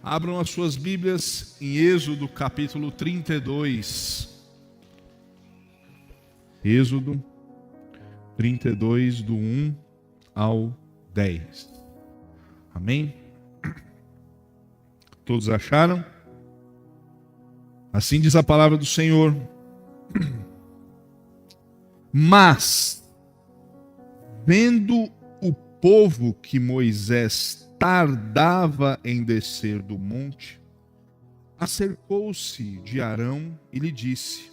Abram as suas Bíblias em Êxodo capítulo 32. Êxodo 32, do 1 ao 10. Amém? Todos acharam? Assim diz a palavra do Senhor. Mas, vendo o povo que Moisés tardava em descer do monte, acercou-se de Arão e lhe disse: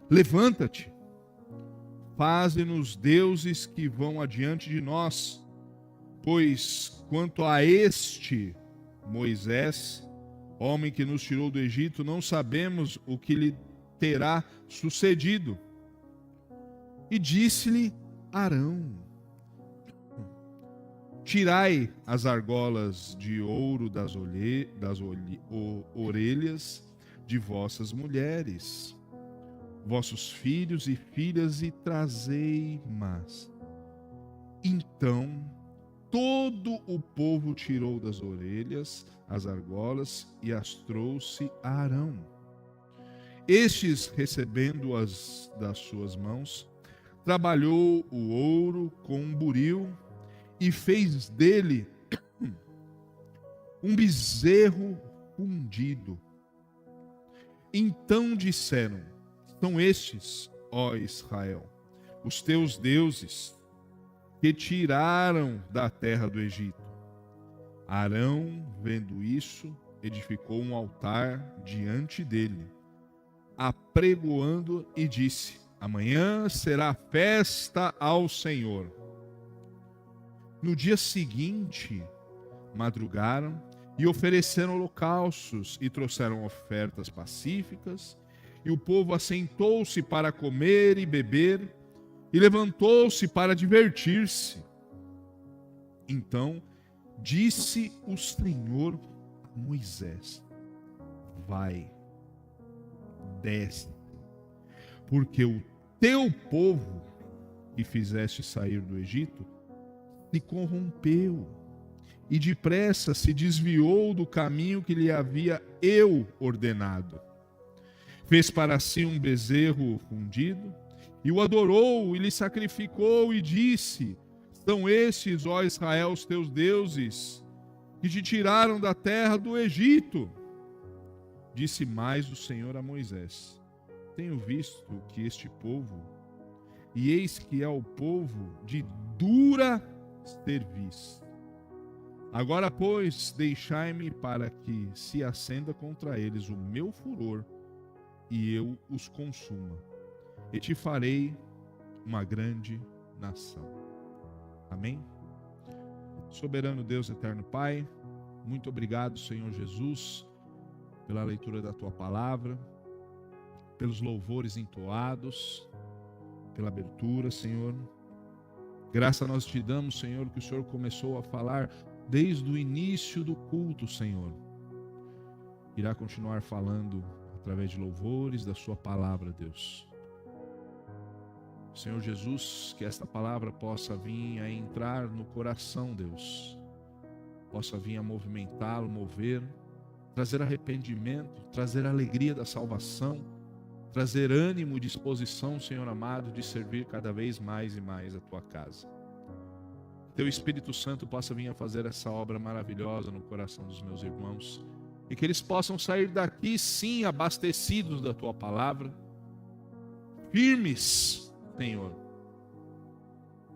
Levanta-te, faze-nos deuses que vão adiante de nós, pois quanto a este Moisés, homem que nos tirou do Egito, não sabemos o que lhe terá sucedido. E disse-lhe Arão: Tirai as argolas de ouro das orelhas de vossas mulheres, vossos filhos e filhas, e trazei-mas. Então todo o povo tirou das orelhas as argolas e as trouxe a Arão. Estes, recebendo-as das suas mãos, trabalhou o ouro com um buril e fez dele um bezerro fundido. Então disseram: São estes, ó Israel, os teus deuses, que tiraram da terra do Egito. Arão, vendo isso, edificou um altar diante dele, apregoando, e disse: Amanhã será festa ao Senhor. No dia seguinte, madrugaram e ofereceram holocaustos e trouxeram ofertas pacíficas, e o povo assentou-se para comer e beber, e levantou-se para divertir-se. Então disse o Senhor a Moisés: Vai, desce, porque o teu povo que fizeste sair do Egito se corrompeu e depressa se desviou do caminho que lhe havia eu ordenado. Fez para si um bezerro fundido e o adorou e lhe sacrificou e disse: São estes, ó Israel, os teus deuses, que te tiraram da terra do Egito. Disse mais o Senhor a Moisés: Tenho visto que este povo, e eis que é o povo de dura cerviz. Agora, pois, deixai-me para que se acenda contra eles o meu furor, e eu os consuma, e te farei uma grande nação. Amém? Soberano Deus, eterno Pai, muito obrigado, Senhor Jesus, pela leitura da Tua palavra, pelos louvores entoados, pela abertura, Senhor. Graça nós te damos, Senhor, que o Senhor começou a falar desde o início do culto, Senhor. Irá continuar falando através de louvores da sua palavra, Deus. Senhor Jesus, que esta palavra possa vir a entrar no coração, Deus. Possa vir a movimentá-lo, mover, trazer arrependimento, trazer alegria da salvação, trazer ânimo e disposição, Senhor amado, de servir cada vez mais e mais a Tua casa. Teu Espírito Santo possa vir a fazer essa obra maravilhosa no coração dos meus irmãos, e que eles possam sair daqui, sim, abastecidos da Tua palavra, firmes, Senhor,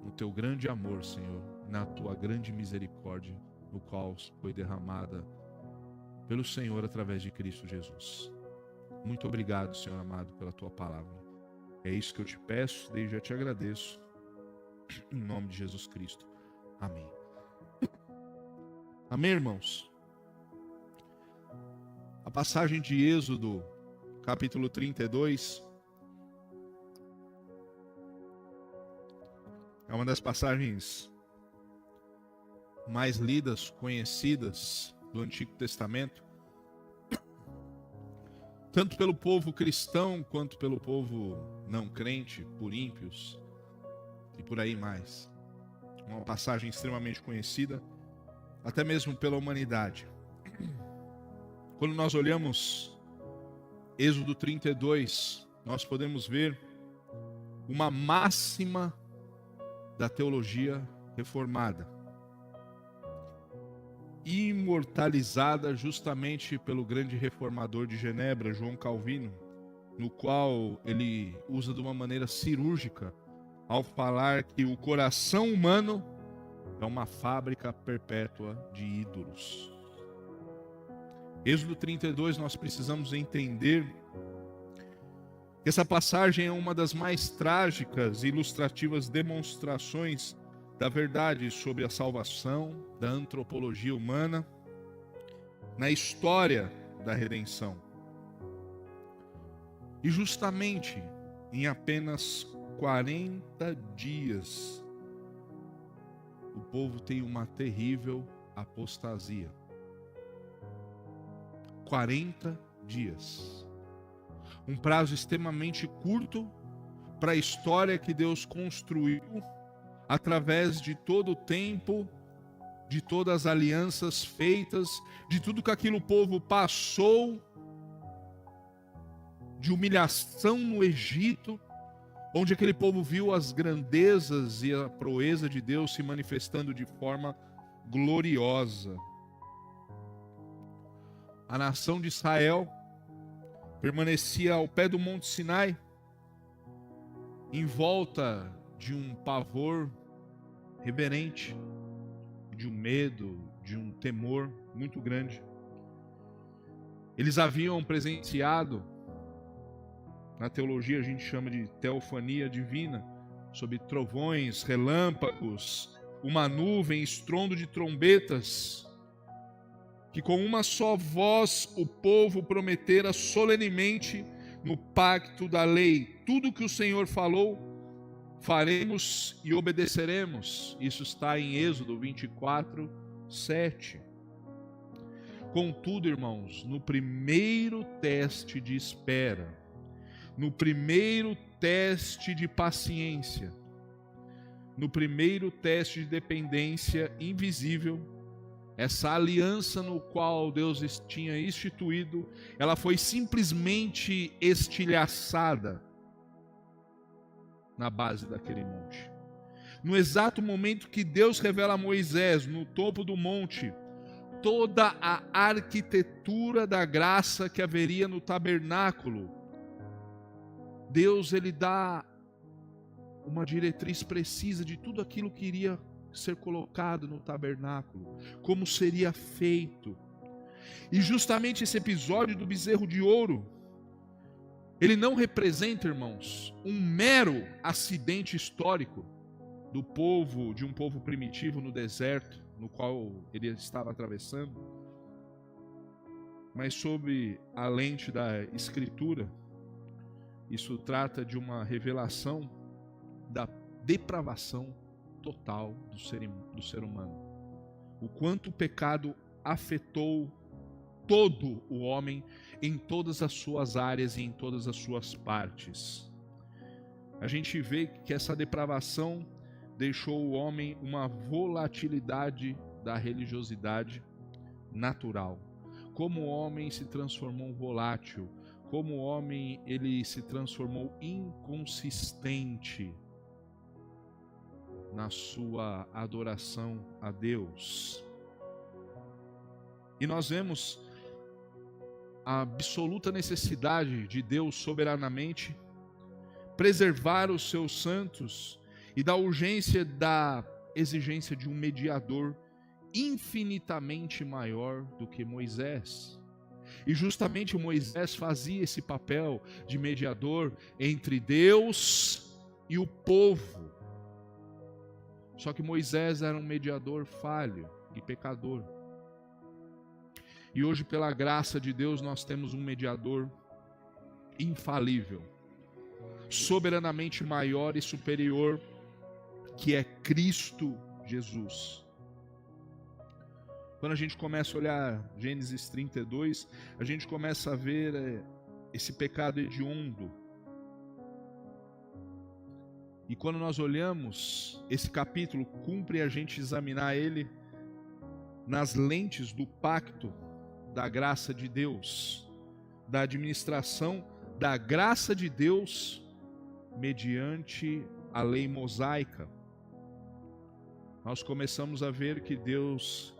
no Teu grande amor, Senhor, na Tua grande misericórdia, no qual foi derramada pelo Senhor através de Cristo Jesus. Muito obrigado, Senhor amado, pela Tua palavra. É isso que eu te peço, desde já te agradeço. Em nome de Jesus Cristo. Amém. Amém, irmãos? A passagem de Êxodo, capítulo 32, é uma das passagens mais lidas, conhecidas do Antigo Testamento, tanto pelo povo cristão quanto pelo povo não crente, por ímpios e por aí mais. Uma passagem extremamente conhecida, até mesmo pela humanidade. Quando nós olhamos Êxodo 32, nós podemos ver uma máxima da teologia reformada, imortalizada justamente pelo grande reformador de Genebra, João Calvino, no qual ele usa de uma maneira cirúrgica ao falar que o coração humano é uma fábrica perpétua de ídolos. Êxodo 32, nós precisamos entender que essa passagem é uma das mais trágicas e ilustrativas demonstrações da verdade sobre a salvação, da antropologia humana, na história da redenção. E justamente em apenas 40 dias, o povo tem uma terrível apostasia. 40 dias. Um prazo extremamente curto para a história que Deus construiu através de todo o tempo, de todas as alianças feitas, de tudo que aquele povo passou, de humilhação no Egito, onde aquele povo viu as grandezas e a proeza de Deus se manifestando de forma gloriosa. A nação de Israel permanecia ao pé do Monte Sinai, em volta de um pavor reverente, de um medo, de um temor muito grande. Eles haviam presenciado, na teologia a gente chama de teofania divina, sob trovões, relâmpagos, uma nuvem, estrondo de trombetas, que com uma só voz o povo prometera solenemente no pacto da lei: tudo que o Senhor falou, faremos e obedeceremos. Isso está em Êxodo 24, 7. Contudo, irmãos, no primeiro teste de espera, no primeiro teste de paciência, no primeiro teste de dependência invisível, essa aliança no qual Deus tinha instituído, ela foi simplesmente estilhaçada na base daquele monte. No exato momento que Deus revela a Moisés, no topo do monte, toda a arquitetura da graça que haveria no tabernáculo, Deus ele dá uma diretriz precisa de tudo aquilo que iria ser colocado no tabernáculo, como seria feito. E justamente esse episódio do bezerro de ouro, ele não representa, irmãos, um mero acidente histórico do povo, de um povo primitivo no deserto, no qual ele estava atravessando, mas sob a lente da Escritura, isso trata de uma revelação da depravação total do ser humano. O quanto o pecado afetou todo o homem em todas as suas áreas e em todas as suas partes. A gente vê que essa depravação deixou o homem uma volatilidade da religiosidade natural. Como o homem se transformou volátil, como o homem ele se transformou inconsistente na sua adoração a Deus. E nós vemos a absoluta necessidade de Deus soberanamente preservar os seus santos e da urgência da exigência de um mediador infinitamente maior do que Moisés. E justamente Moisés fazia esse papel de mediador entre Deus e o povo. Só que Moisés era um mediador falho e pecador. E hoje, pela graça de Deus, nós temos um mediador infalível, soberanamente maior e superior, que é Cristo Jesus. Quando a gente começa a olhar Gênesis 32, a gente começa a ver esse pecado hediondo. E quando nós olhamos esse capítulo, cumpre a gente examinar ele nas lentes do pacto da graça de Deus, da administração da graça de Deus mediante a lei mosaica. Nós começamos a ver que Deus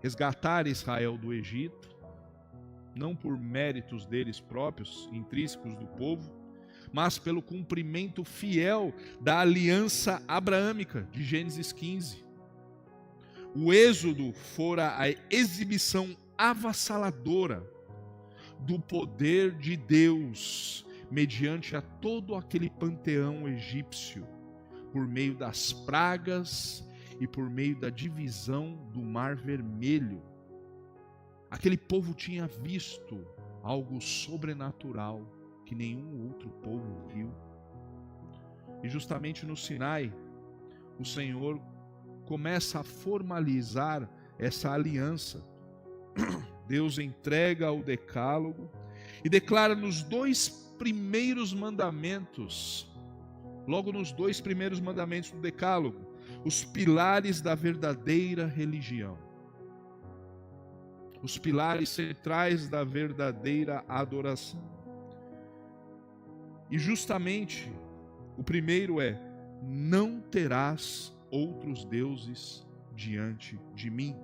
resgatar Israel do Egito, não por méritos deles próprios, intrínsecos do povo, mas pelo cumprimento fiel da aliança abraâmica de Gênesis 15. O êxodo fora a exibição avassaladora do poder de Deus mediante a todo aquele panteão egípcio, por meio das pragas e por meio da divisão do Mar Vermelho. Aquele povo tinha visto algo sobrenatural que nenhum outro povo viu. E justamente no Sinai, o Senhor começa a formalizar essa aliança. Deus entrega o decálogo e declara nos 2 primeiros mandamentos, logo nos 2 primeiros mandamentos do decálogo, os pilares da verdadeira religião, os pilares centrais da verdadeira adoração. E justamente o primeiro é: não terás outros deuses diante de mim.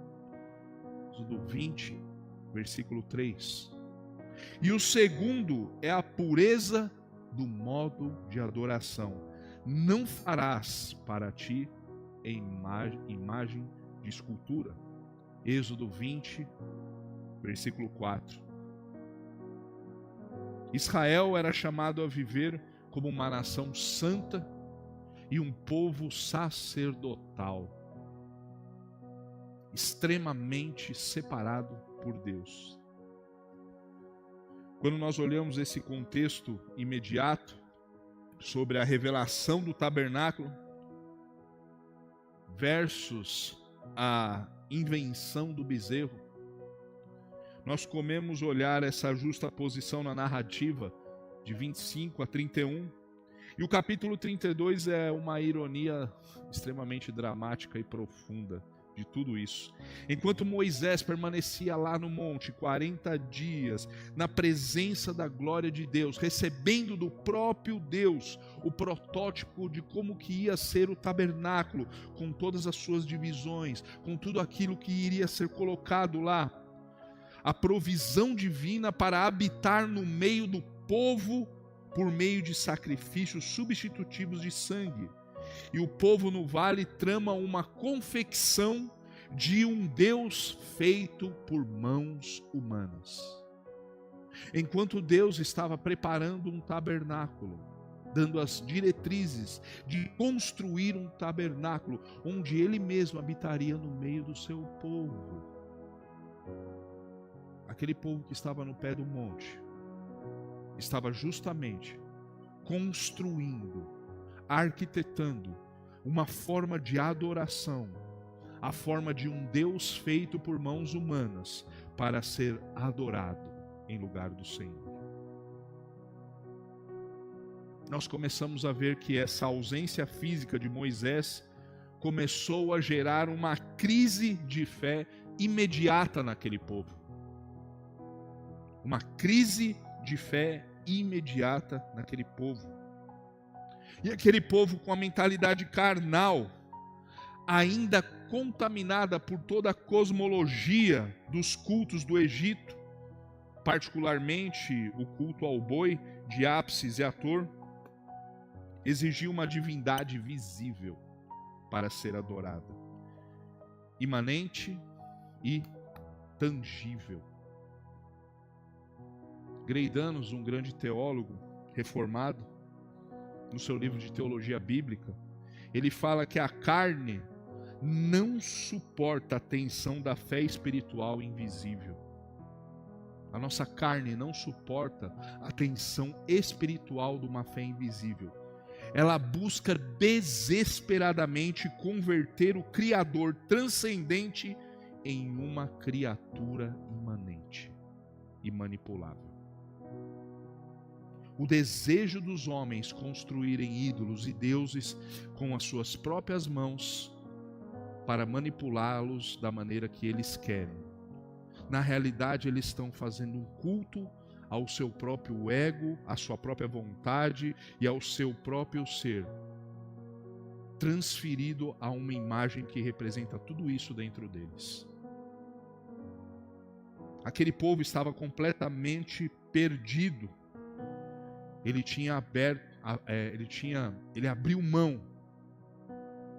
Êxodo 20, versículo 3. E o segundo é a pureza do modo de adoração. Não farás para ti imagem de escultura. Êxodo 20, versículo 4. Israel era chamado a viver como uma nação santa e um povo sacerdotal, extremamente separado por Deus. Quando nós olhamos esse contexto imediato sobre a revelação do tabernáculo versus a invenção do bezerro, nós comemos olhar essa justa posição na narrativa de 25 a 31. E o capítulo 32 é uma ironia extremamente dramática e profunda de tudo isso. Enquanto Moisés permanecia lá no monte 40 dias, na presença da glória de Deus, recebendo do próprio Deus o protótipo de como que ia ser o tabernáculo, com todas as suas divisões, com tudo aquilo que iria ser colocado lá, a provisão divina para habitar no meio do povo por meio de sacrifícios substitutivos de sangue. E o povo no vale trama uma confecção de um Deus feito por mãos humanas. Enquanto Deus estava preparando um tabernáculo, dando as diretrizes de construir um tabernáculo, onde Ele mesmo habitaria no meio do seu povo. Aquele povo que estava no pé do monte, estava justamente construindo, arquitetando uma forma de adoração, a forma de um Deus feito por mãos humanas para ser adorado em lugar do Senhor. Nós começamos a ver que essa ausência física de Moisés começou a gerar uma crise de fé imediata naquele povo. Uma crise de fé imediata naquele povo. E aquele povo com a mentalidade carnal, ainda contaminada por toda a cosmologia dos cultos do Egito, particularmente o culto ao boi de Ápis e Ator, exigia uma divindade visível para ser adorada, imanente e tangível. Greidanos, um grande teólogo reformado, no seu livro de teologia bíblica, ele fala que a carne não suporta a tensão da fé espiritual invisível. A nossa carne não suporta a tensão espiritual de uma fé invisível. Ela busca desesperadamente converter o Criador transcendente em uma criatura imanente e manipulável. O desejo dos homens construírem ídolos e deuses com as suas próprias mãos para manipulá-los da maneira que eles querem, Na realidade, eles estão fazendo um culto ao seu próprio ego, à sua própria vontade e ao seu próprio ser, transferido a uma imagem que representa tudo isso dentro deles. Aquele povo estava completamente perdido. Ele abriu mão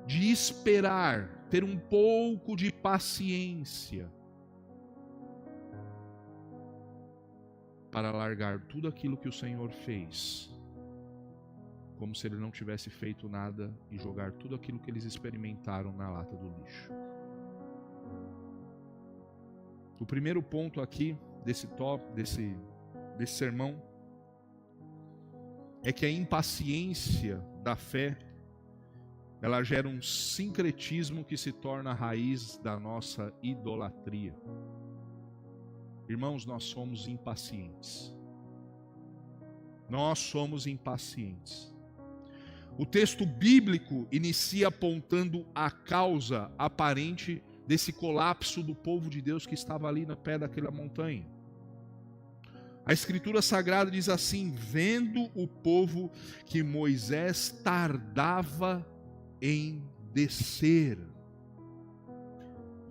de esperar, ter um pouco de paciência para largar tudo aquilo que o Senhor fez, como se Ele não tivesse feito nada, e jogar tudo aquilo que eles experimentaram na lata do lixo. O primeiro ponto aqui desse sermão é que a impaciência da fé, ela gera um sincretismo que se torna a raiz da nossa idolatria. Irmãos, nós somos impacientes. Nós somos impacientes. O texto bíblico inicia apontando a causa aparente desse colapso do povo de Deus que estava ali no pé daquela montanha. A Escritura Sagrada diz assim: vendo o povo que Moisés tardava em descer.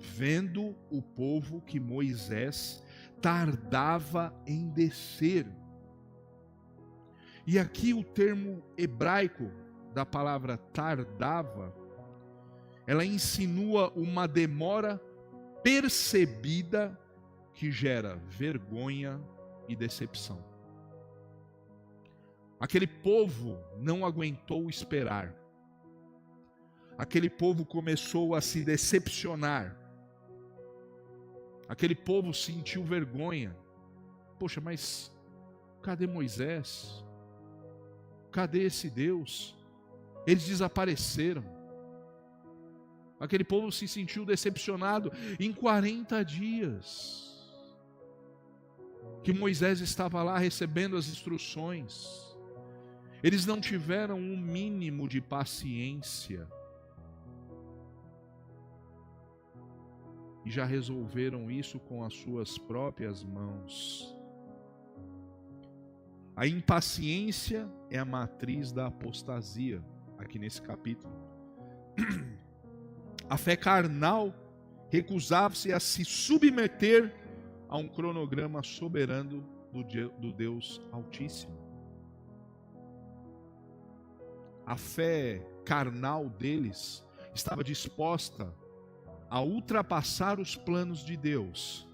Vendo o povo que Moisés tardava em descer. E aqui o termo hebraico da palavra tardava, ela insinua uma demora percebida que gera vergonha e decepção. Aquele povo não aguentou esperar. Aquele povo começou a se decepcionar. Aquele povo sentiu vergonha. Poxa, mas cadê Moisés? Cadê esse Deus? Eles desapareceram. Aquele povo se sentiu decepcionado em 40 dias. Que Moisés estava lá recebendo as instruções. Eles não tiveram um mínimo de paciência. E já resolveram isso com as suas próprias mãos. A impaciência é a matriz da apostasia, aqui nesse capítulo. A fé carnal recusava-se a se submeter a um cronograma soberano do Deus Altíssimo. A fé carnal deles estava disposta a ultrapassar os planos de Deus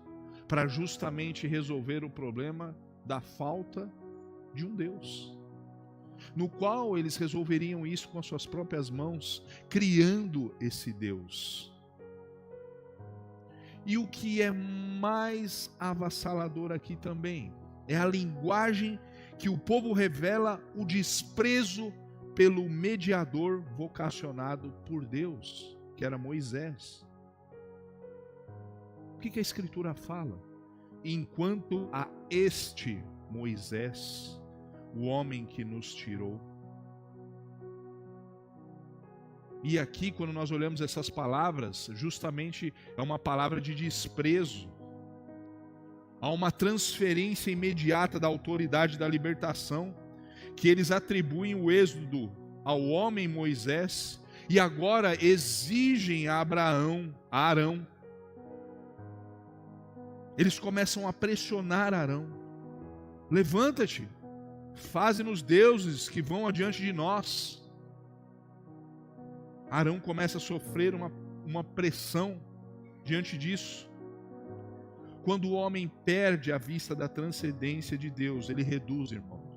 para justamente resolver o problema da falta de um Deus, no qual eles resolveriam isso com as suas próprias mãos, criando esse Deus. E o que é mais avassalador aqui também é a linguagem que o povo revela o desprezo pelo mediador vocacionado por Deus, que era Moisés. O que a Escritura fala? Enquanto a este Moisés, o homem que nos tirou. E aqui, quando nós olhamos essas palavras, justamente é uma palavra de desprezo. Há uma transferência imediata da autoridade da libertação, que eles atribuem o êxodo ao homem Moisés, e agora exigem a Arão. Eles começam a pressionar Arão. Levanta-te, faze-nos deuses que vão adiante de nós. Arão começa a sofrer uma pressão diante disso. Quando o homem perde a vista da transcendência de Deus, ele reduz, irmãos,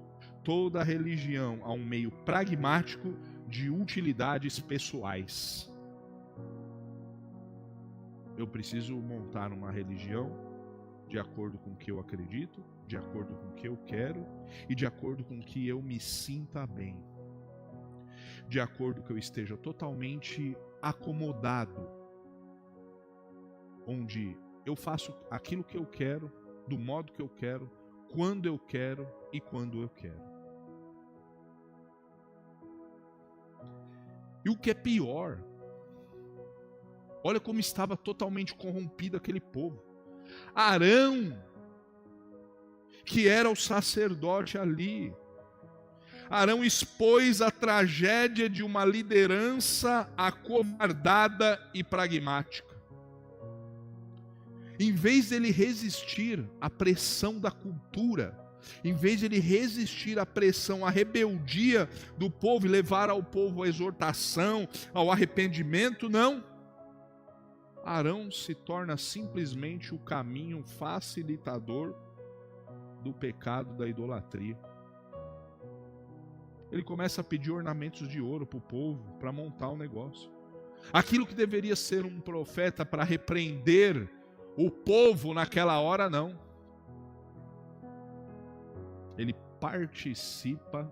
toda a religião a um meio pragmático de utilidades pessoais. Eu preciso montar uma religião de acordo com o que eu acredito, de acordo com o que eu quero e de acordo com o que eu me sinta bem. De acordo com que eu esteja totalmente acomodado, onde eu faço aquilo que eu quero, do modo que eu quero, quando eu quero e quando eu quero. E o que é pior, olha como estava totalmente corrompido aquele povo. Arão, que era o sacerdote ali. Arão expôs a tragédia de uma liderança acovardada e pragmática. Em vez dele resistir à pressão da cultura, em vez de ele resistir à pressão, à rebeldia do povo e levar ao povo a exortação, ao arrependimento, não. Arão se torna simplesmente o caminho facilitador do pecado da idolatria. Ele começa a pedir ornamentos de ouro para o povo, para montar o negócio. Aquilo que deveria ser um profeta para repreender o povo naquela hora, não. Ele participa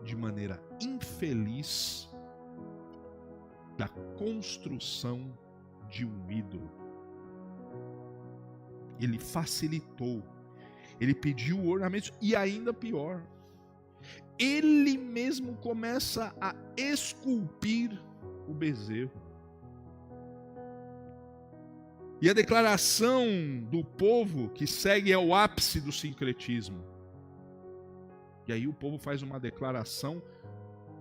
de maneira infeliz da construção de um ídolo. Ele facilitou, ele pediu ornamentos e ainda pior, ele mesmo começa a esculpir o bezerro. E a declaração do povo que segue é o ápice do sincretismo. E aí o povo faz uma declaração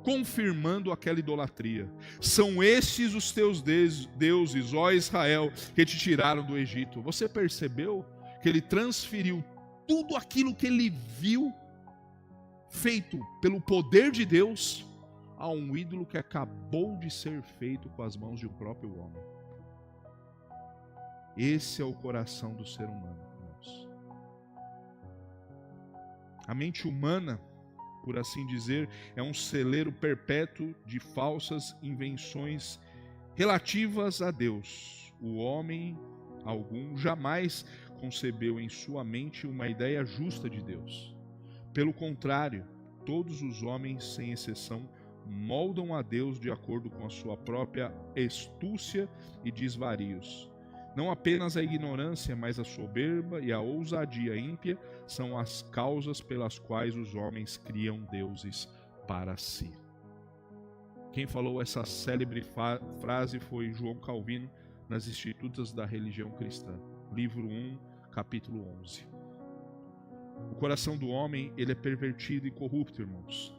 confirmando aquela idolatria. São estes os teus deuses, ó Israel, que te tiraram do Egito. Você percebeu que ele transferiu tudo aquilo que ele viu feito pelo poder de Deus a um ídolo que acabou de ser feito com as mãos de um próprio homem. Esse é o coração do ser humano, irmãos. A mente humana, por assim dizer, é um celeiro perpétuo de falsas invenções relativas a Deus. O homem algum jamais concebeu em sua mente uma ideia justa de Deus. Pelo contrário, todos os homens, sem exceção, moldam a Deus de acordo com a sua própria astúcia e desvarios. Não apenas a ignorância, mas a soberba e a ousadia ímpia são as causas pelas quais os homens criam deuses para si. Quem falou essa célebre frase foi João Calvino, nas Institutas da Religião Cristã, livro 1, capítulo 11. O coração do homem, ele é pervertido e corrupto, irmãos.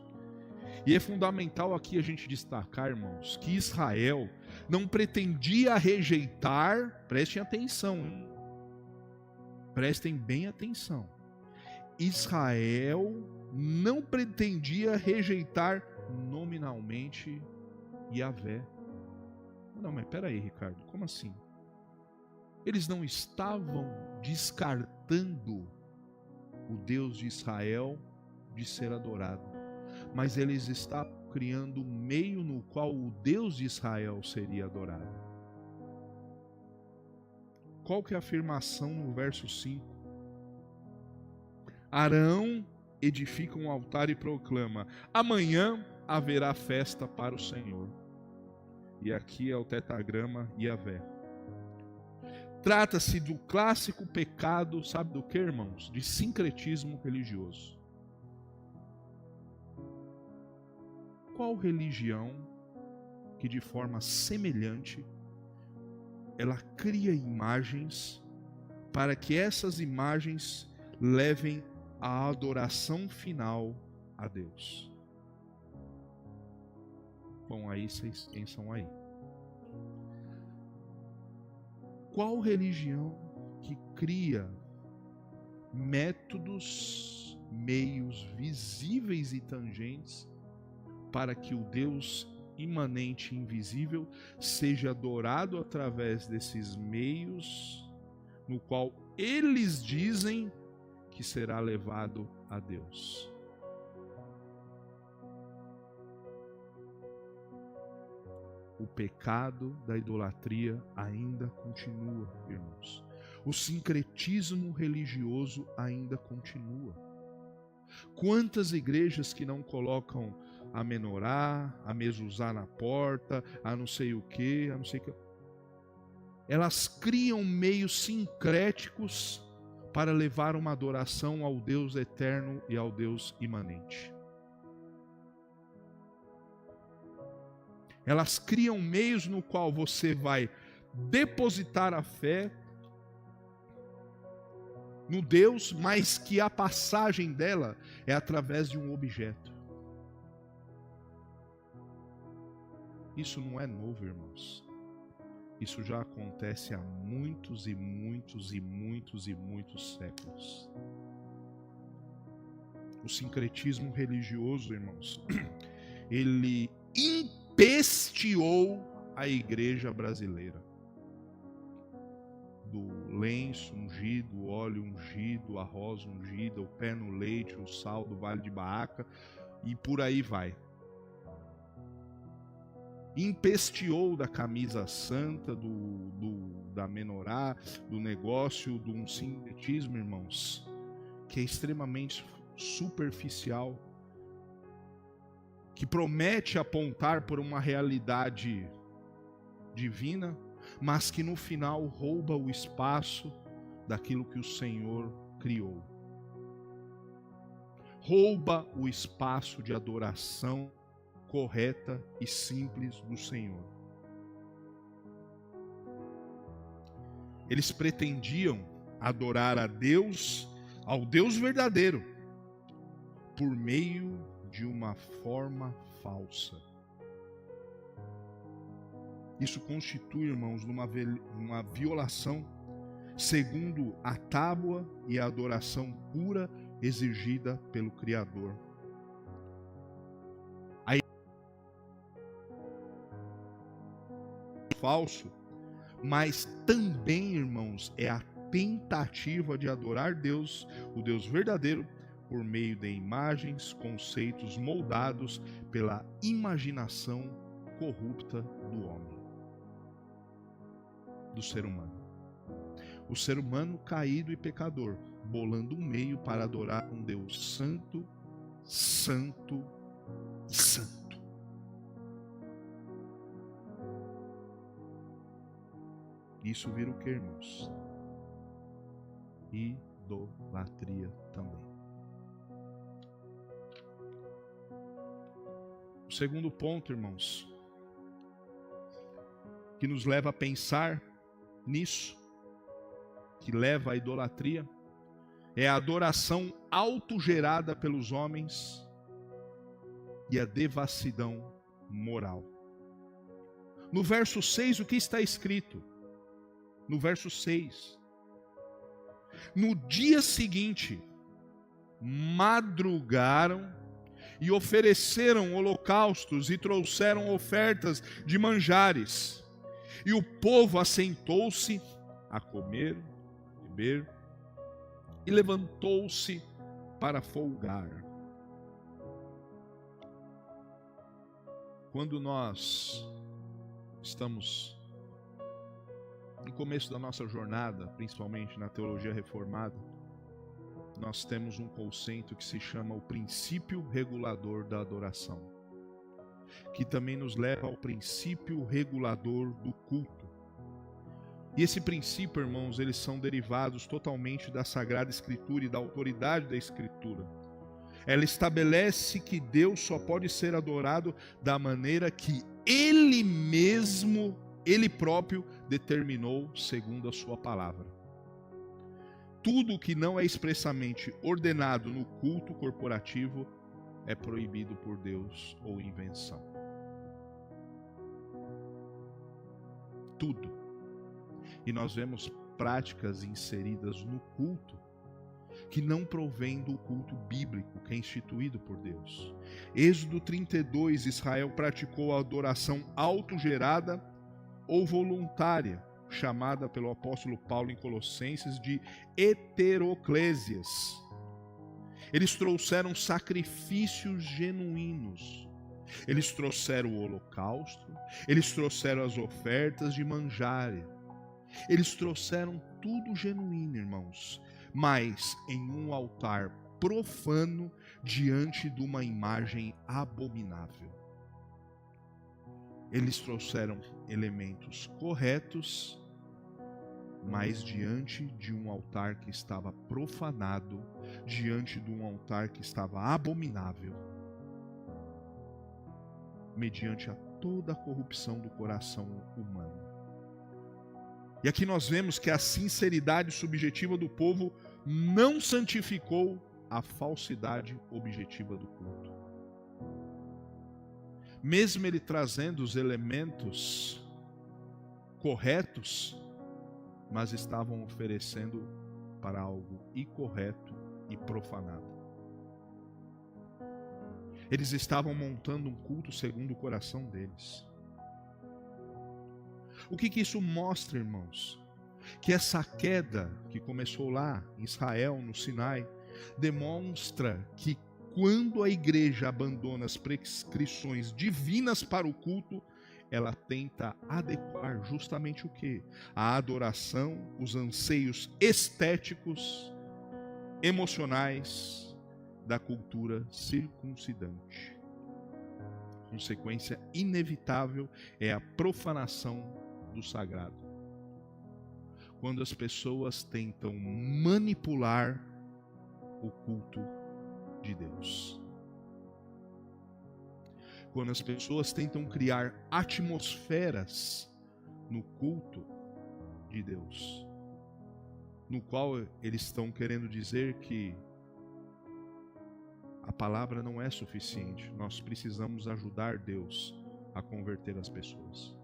E é fundamental aqui a gente destacar, irmãos, que Israel não pretendia rejeitar, prestem atenção, hein? Prestem bem atenção. Israel não pretendia rejeitar nominalmente Yahvé. Não, mas peraí, Ricardo, como assim? Eles não estavam descartando o Deus de Israel de ser adorado, mas eles estavam criando um meio no qual o Deus de Israel seria adorado. Qual que é a afirmação no verso 5? Arão edifica um altar e proclama: amanhã haverá festa para o Senhor. E aqui é o tetragrama Yahvé. Trata-se do clássico pecado, sabe do que, irmãos? De sincretismo religioso. Qual religião que de forma semelhante ela cria imagens para que essas imagens levem a adoração final a Deus? Bom, aí vocês pensam aí. Qual religião que cria métodos, meios visíveis e tangentes para que o Deus imanente e invisível seja adorado através desses meios, no qual eles dizem que será levado a Deus? O pecado da idolatria ainda continua, irmãos. O sincretismo religioso ainda continua. Quantas igrejas que não colocam a menorá, a mezuzá na porta, a não sei o que, a não sei o que. Elas criam meios sincréticos para levar uma adoração ao Deus eterno e ao Deus imanente. Elas criam meios no qual você vai depositar a fé no Deus, mas que a passagem dela é através de um objeto. Isso não é novo, irmãos. Isso já acontece há muitos e muitos e muitos e muitos séculos. O sincretismo religioso, irmãos, ele empesteou a igreja brasileira. Do lenço ungido, o óleo ungido, a rosa ungida, o pé no leite, o sal do vale de Baaca, e por aí vai. Empesteou da camisa santa, da menorá, do negócio, de um sincretismo, irmãos, que é extremamente superficial, que promete apontar por uma realidade divina, mas que no final rouba o espaço daquilo que o Senhor criou. Rouba o espaço de adoração correta e simples do Senhor. Eles pretendiam adorar a Deus, ao Deus verdadeiro, por meio de uma forma falsa. Isso constitui, irmãos, uma violação segundo a tábua e a adoração pura exigida pelo Criador. Falso, mas também, irmãos, é a tentativa de adorar Deus, o Deus verdadeiro, por meio de imagens, conceitos moldados pela imaginação corrupta do homem, do ser humano. O ser humano caído e pecador, bolando um meio para adorar um Deus santo, santo e santo. Isso vira o que, irmãos? Idolatria também. O segundo ponto, irmãos, que nos leva a pensar nisso, que leva à idolatria, é a adoração autogerada pelos homens e a devassidão moral. No verso 6, o que está escrito? No verso 6: no dia seguinte, madrugaram e ofereceram holocaustos e trouxeram ofertas de manjares. E o povo assentou-se a comer, beber, e levantou-se para folgar. Quando nós estamos no começo da nossa jornada, principalmente na teologia reformada, nós temos um conceito que se chama o princípio regulador da adoração, que também nos leva ao princípio regulador do culto. E esse princípio, irmãos, eles são derivados totalmente da Sagrada Escritura e da autoridade da Escritura. Ela estabelece que Deus só pode ser adorado da maneira que Ele mesmo, Ele próprio, determinou segundo a sua palavra. Tudo que não é expressamente ordenado no culto corporativo é proibido por Deus ou invenção. Tudo. E nós vemos práticas inseridas no culto que não provém do culto bíblico que é instituído por Deus. Êxodo 32, Israel praticou a adoração autogerada ou voluntária, chamada pelo apóstolo Paulo em Colossenses de heteroclésias. Eles trouxeram sacrifícios genuínos. Eles trouxeram o holocausto, eles trouxeram as ofertas de manjares. Eles trouxeram tudo genuíno, irmãos, mas em um altar profano diante de uma imagem abominável. Eles trouxeram elementos corretos, mas diante de um altar que estava profanado, diante de um altar que estava abominável, mediante a toda a corrupção do coração humano. E aqui nós vemos que a sinceridade subjetiva do povo não santificou a falsidade objetiva do culto. Mesmo ele trazendo os elementos corretos, mas estavam oferecendo para algo incorreto e profanado. Eles estavam montando um culto segundo o coração deles. O que isso mostra, irmãos? Que essa queda que começou lá em Israel, no Sinai, demonstra que quando a igreja abandona as prescrições divinas para o culto, ela tenta adequar justamente o quê? A adoração, os anseios estéticos, emocionais da cultura circuncidante. Consequência inevitável é a profanação do sagrado. Quando as pessoas tentam manipular o culto de Deus. Quando as pessoas tentam criar atmosferas no culto de Deus, no qual eles estão querendo dizer que a palavra não é suficiente, nós precisamos ajudar Deus a converter as pessoas.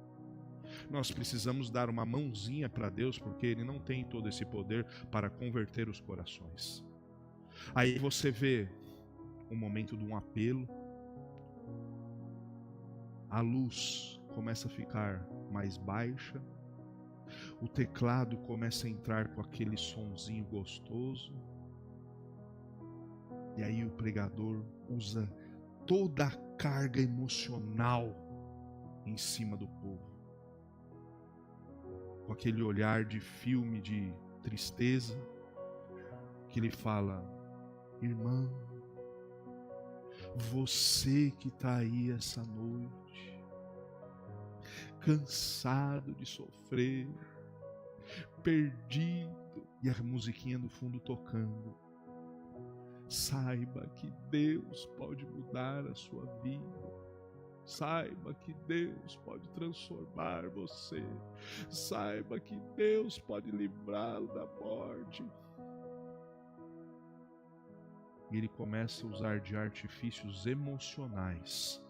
Nós precisamos dar uma mãozinha para Deus, porque Ele não tem todo esse poder para converter os corações. Aí você vê o momento de um apelo, a luz começa a ficar mais baixa, o teclado começa a entrar com aquele sonzinho gostoso, e aí o pregador usa toda a carga emocional em cima do povo, com aquele olhar de filme de tristeza, que ele fala: irmão, você que está aí essa noite, cansado de sofrer, perdido, e a musiquinha no fundo tocando, saiba que Deus pode mudar a sua vida. Saiba que Deus pode transformar você. Saiba que Deus pode livrá-lo da morte. E ele começa a usar de artifícios emocionais,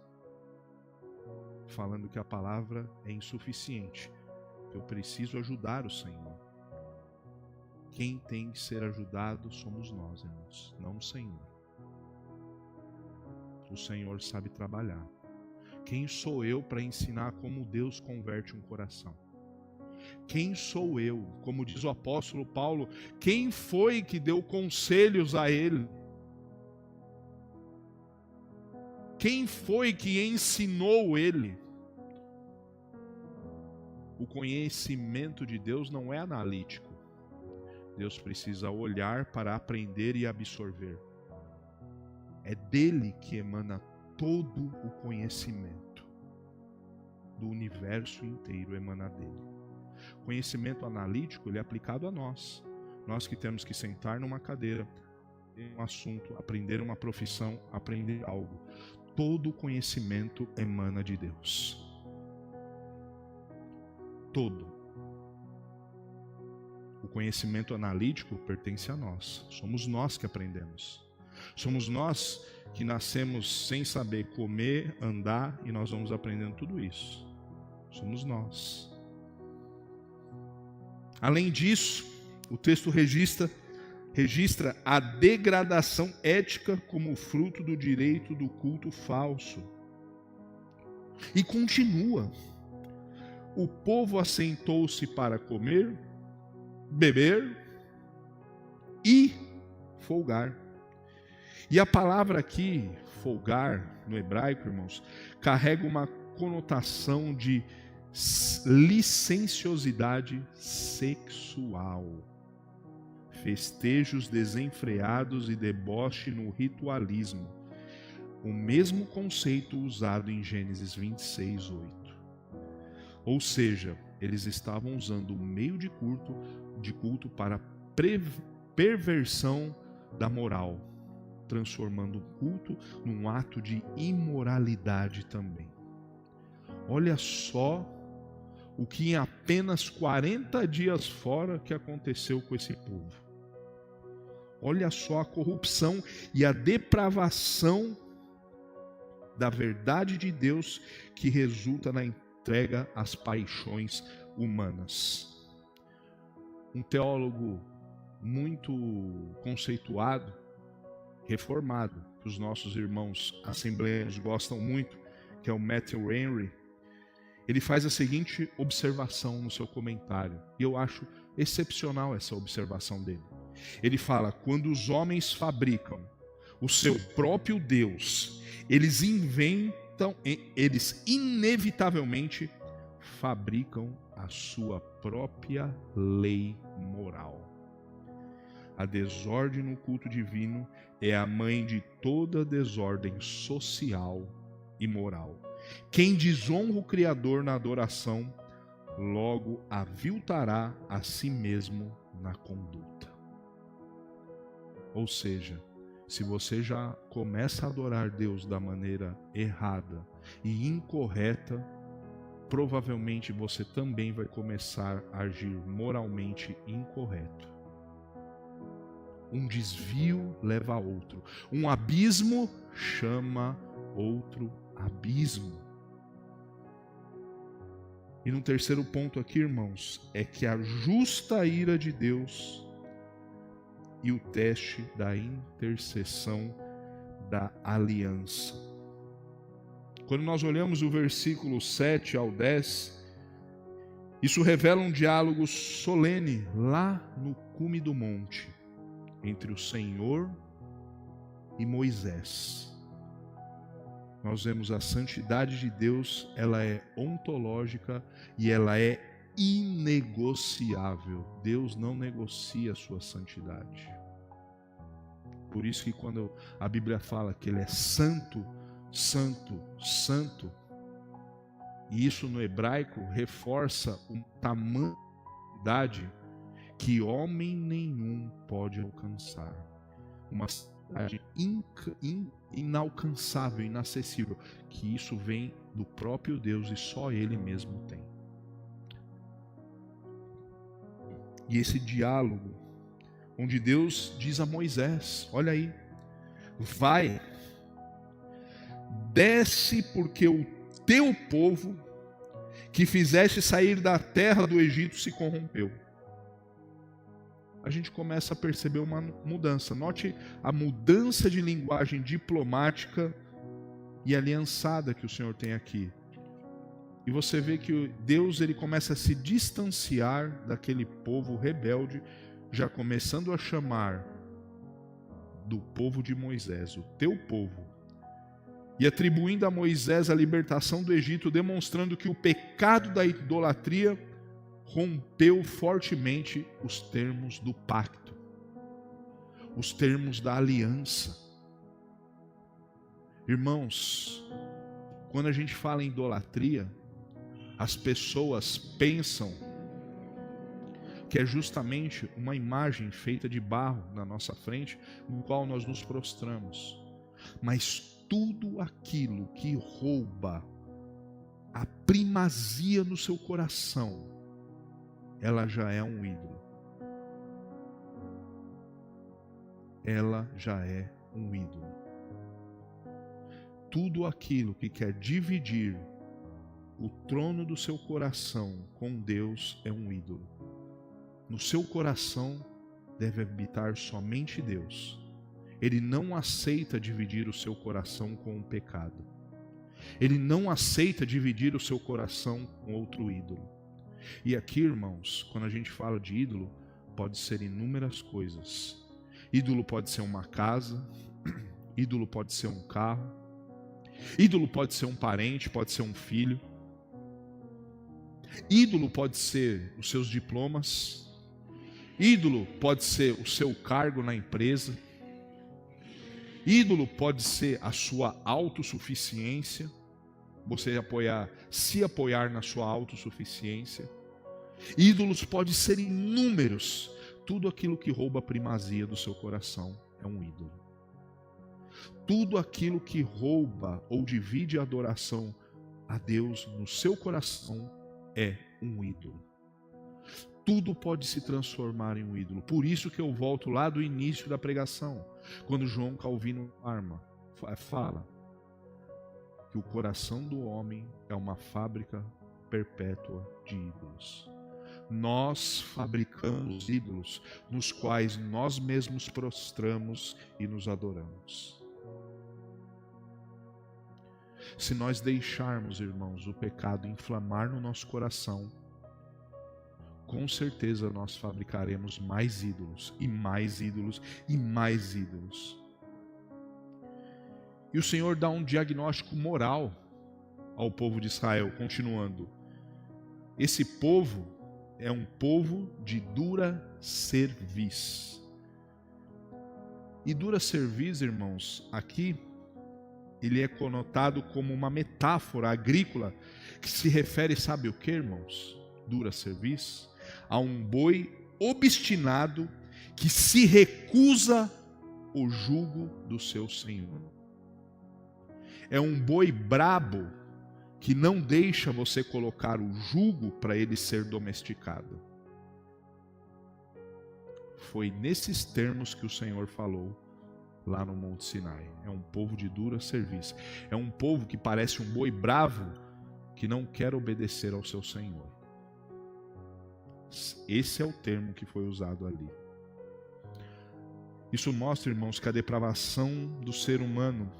falando que a palavra é insuficiente. Eu preciso ajudar o Senhor. Quem tem que ser ajudado somos nós, irmãos, não o Senhor. O Senhor sabe trabalhar. Quem sou eu para ensinar como Deus converte um coração? Quem sou eu? Como diz o apóstolo Paulo, quem foi que deu conselhos a ele? Quem foi que ensinou ele? O conhecimento de Deus não é analítico. Deus precisa olhar para aprender e absorver. É dele que emana todo o conhecimento do universo inteiro, emana dele. Conhecimento analítico, ele é aplicado a nós. Nós que temos que sentar numa cadeira, ter um assunto, aprender uma profissão, aprender algo. Todo o conhecimento emana de Deus. Todo. O conhecimento analítico pertence a nós. Somos nós que aprendemos. Somos nós que nascemos sem saber comer, andar, e nós vamos aprendendo tudo isso. Somos nós. Além disso, o texto registra a degradação ética como fruto do direito do culto falso. E continua. O povo assentou-se para comer, beber e folgar. E a palavra aqui, folgar, no hebraico, irmãos, carrega uma conotação de licenciosidade sexual, festejos desenfreados e deboche no ritualismo. O mesmo conceito usado em Gênesis 26:8. Ou seja, eles estavam usando o meio de culto para perversão da moral, transformando o culto num ato de imoralidade também. Olha só o que em apenas 40 dias fora que aconteceu com esse povo. Olha só a corrupção e a depravação da verdade de Deus que resulta na entrega às paixões humanas. Um teólogo muito conceituado, reformado, que os nossos irmãos assembleianos gostam muito, que é o Matthew Henry, ele faz a seguinte observação no seu comentário, e eu acho excepcional essa observação dele. Ele fala: quando os homens fabricam o seu próprio Deus, eles inevitavelmente fabricam a sua própria lei moral. A desordem no culto divino é a mãe de toda desordem social e moral. Quem desonra o Criador na adoração, logo aviltará a si mesmo na conduta. Ou seja, se você já começa a adorar Deus da maneira errada e incorreta, provavelmente você também vai começar a agir moralmente incorreto. Um desvio leva a outro. Um abismo chama outro abismo. E no terceiro ponto aqui, irmãos, é que a justa ira de Deus e o teste da intercessão da aliança. Quando nós olhamos o versículo 7 ao 10, isso revela um diálogo solene lá no cume do monte, entre o Senhor e Moisés. Nós vemos a santidade de Deus, ela é ontológica e ela é inegociável. Deus não negocia a sua santidade. Por isso que quando a Bíblia fala que Ele é santo, santo, santo, e isso no hebraico reforça o tamanho da santidade que homem nenhum pode alcançar. Uma santidade inalcançável, inacessível, que isso vem do próprio Deus e só Ele mesmo tem. E esse diálogo, onde Deus diz a Moisés: olha aí, vai, desce, porque o teu povo que fizeste sair da terra do Egito se corrompeu. A gente começa a perceber uma mudança. Note a mudança de linguagem diplomática e aliançada que o Senhor tem aqui. E você vê que Deus ele começa a se distanciar daquele povo rebelde, já começando a chamar do povo de Moisés, o teu povo, e atribuindo a Moisés a libertação do Egito, demonstrando que o pecado da idolatria rompeu fortemente os termos do pacto, os termos da aliança. Irmãos, quando a gente fala em idolatria, as pessoas pensam que é justamente uma imagem feita de barro na nossa frente, no qual nós nos prostramos. Mas tudo aquilo que rouba a primazia no seu coração, ela já é um ídolo. Ela já é um ídolo. Tudo aquilo que quer dividir o trono do seu coração com Deus é um ídolo. No seu coração deve habitar somente Deus. Ele não aceita dividir o seu coração com o pecado. Ele não aceita dividir o seu coração com outro ídolo. E aqui, irmãos, quando a gente fala de ídolo, pode ser inúmeras coisas. Ídolo pode ser uma casa, ídolo pode ser um carro, ídolo pode ser um parente, pode ser um filho. Ídolo pode ser os seus diplomas. Ídolo pode ser o seu cargo na empresa. Ídolo pode ser a sua autossuficiência, você se apoiar na sua autossuficiência. Ídolos podem ser inúmeros. Tudo aquilo que rouba a primazia do seu coração é um ídolo. Tudo aquilo que rouba ou divide a adoração a Deus no seu coração é um ídolo. Tudo pode se transformar em um ídolo. Por isso que eu volto lá do início da pregação, quando João Calvino fala que o coração do homem é uma fábrica perpétua de ídolos. Nós fabricamos ídolos nos quais nós mesmos prostramos e nos adoramos. Se nós deixarmos, irmãos, o pecado inflamar no nosso coração, com certeza nós fabricaremos mais ídolos, e mais ídolos, e mais ídolos. E o Senhor dá um diagnóstico moral ao povo de Israel, continuando. Esse povo é um povo de dura cerviz. E dura cerviz, irmãos, aqui ele é conotado como uma metáfora agrícola que se refere, sabe o que, irmãos? Dura cerviz? A um boi obstinado que se recusa o jugo do seu senhor. É um boi brabo que não deixa você colocar o jugo para ele ser domesticado. Foi nesses termos que o Senhor falou lá no Monte Sinai. É um povo de dura cerviz. É um povo que parece um boi bravo que não quer obedecer ao seu Senhor. Esse é o termo que foi usado ali. Isso mostra, irmãos, que a depravação do ser humano,